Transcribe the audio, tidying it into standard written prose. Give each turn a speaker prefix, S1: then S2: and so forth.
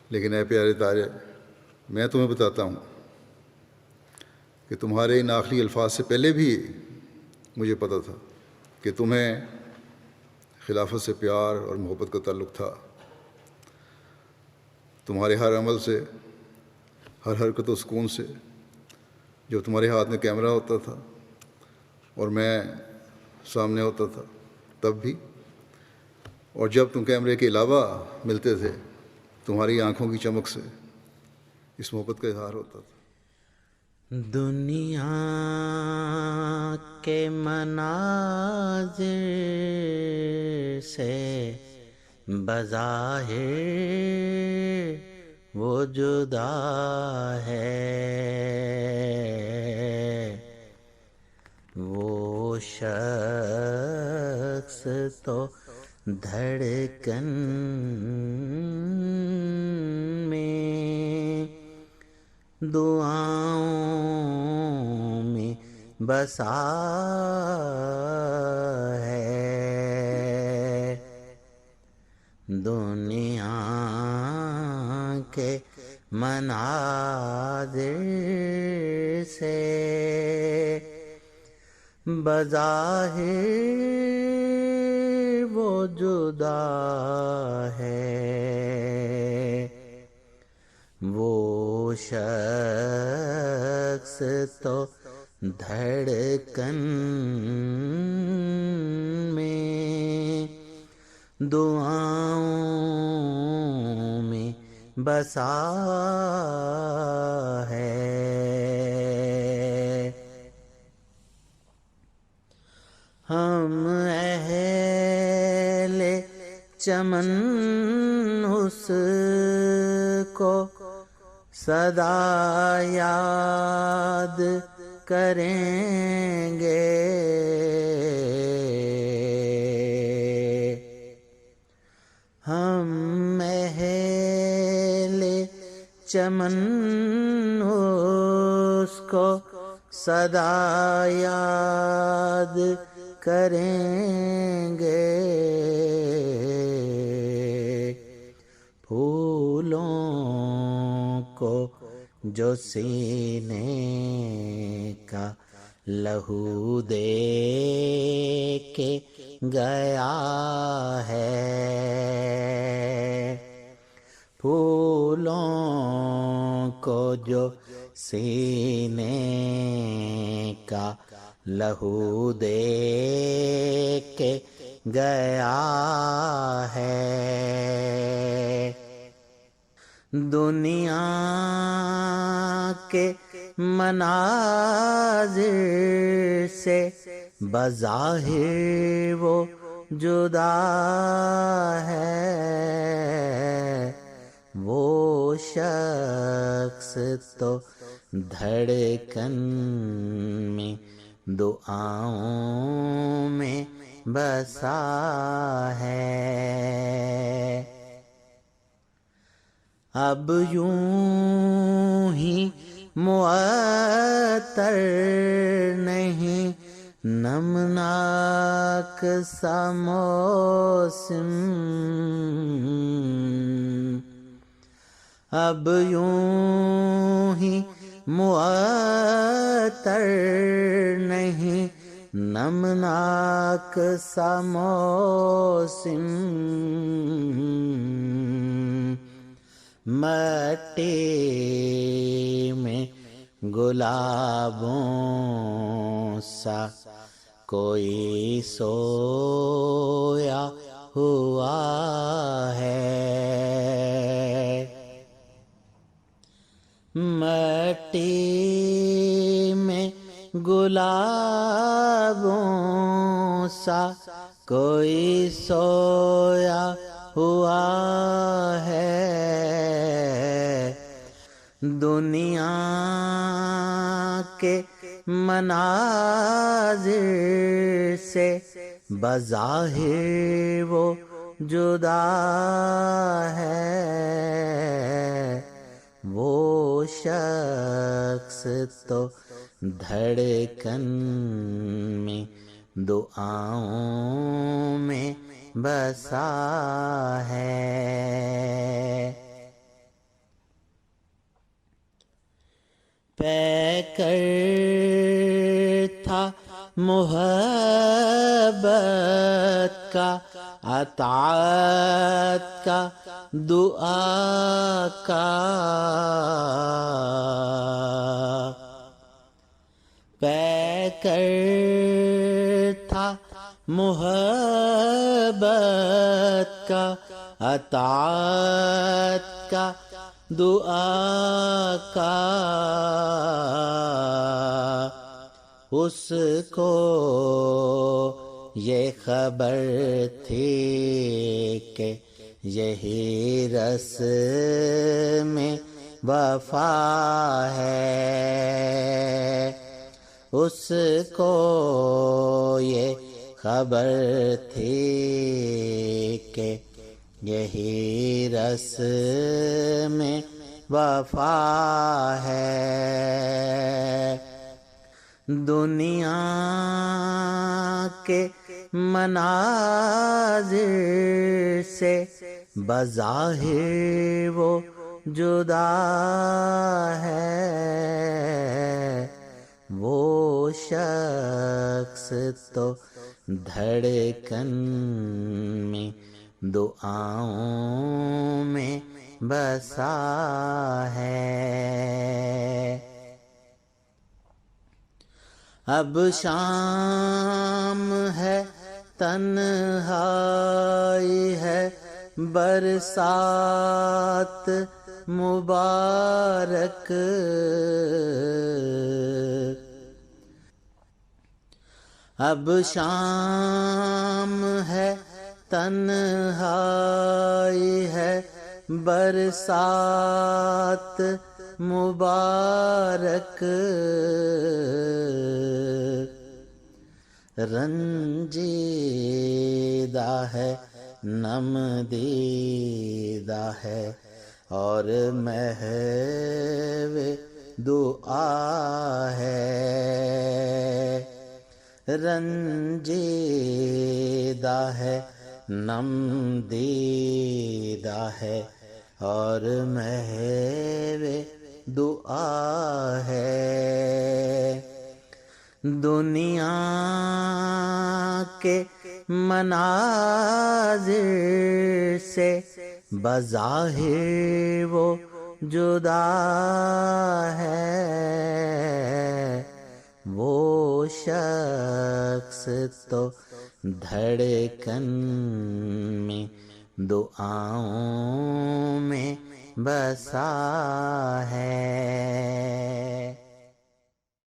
S1: لیکن اے پیارے تارے، میں تمہیں بتاتا ہوں کہ تمہارے ان آخری الفاظ سے پہلے بھی مجھے پتہ تھا کہ تمہیں خلافت سے پیار اور محبت کا تعلق تھا۔ تمہارے ہر عمل سے، ہر حرکت و سکون سے، جب تمہارے ہاتھ میں کیمرہ ہوتا تھا اور میں سامنے ہوتا تھا تب بھی، اور جب تم کیمرے کے علاوہ ملتے تھے، تمہاری آنکھوں کی چمک سے اس محبت کا اظہار ہوتا تھا۔
S2: دنیا کے مناظر سے بظاہر وہ جدا ہے، وہ شخص تو دھڑکن میں دعاؤں میں بسا ہے۔ دنیا کے مناظر سے بظاہر وہ جدا ہے، وہ شخص تو دھڑکن میں دعاؤں میں بسا ہے۔ ہم اہل چمن اس کو سدا یاد کریں گے، ہم اہل چمن اس کو سدا یاد کریں گے، پھولوں کو جو سینے کا لہو دے کے گیا ہے، پھولوں کو جو سینے کا لہو دے کے گیا ہے، دنیا کے مناظر سے بظاہر وہ جدا ہے، وہ شخص تو دھڑکن میں دعاؤں میں بسا ہے۔ اب یوں ہی معطر نہیں نمناک سا موسم، اب یوں ہی معطر نہیں نمناک سا موسم، مٹی میں گلابوں سا کوئی سویا ہوا ہے، مٹی میں گلابوں سا کوئی سویا ہوا ہے، دنیا کے مناظر سے بظاہر وہ جدا ہے، وہ شخص تو دھڑکن میں دعاؤں میں بسا ہے۔ کر تھا محبت کا، اطاعت کا، دعا کا، پیکر تھا محبت کا، اطاعت کا، دعا کا، اس کو یہ خبر تھی کہ یہی رسم وفا ہے، اس کو یہ خبر تھی کہ یہی رسم وفا ہے۔ دنیا کے مناظر سے بظاہر وہ جدا ہے، وہ شخص تو دھڑکن میں دعاؤں میں بسا ہے۔ اب شام ہے، تنہائی ہے، برسات مبارک، اب شام ہے، تنہائی ہے، برسات مبارک، رنجیدہ ہے، نم دیدہ ہے، اور محو دعا ہے، رنجیدہ ہے، نم دیدہ ہے، اور محو دعا ہے۔ دنیا کے مناظر سے بظاہر وہ جدا ہے، وہ شخص تو دھڑکن میں دعاؤں میں بسا ہے۔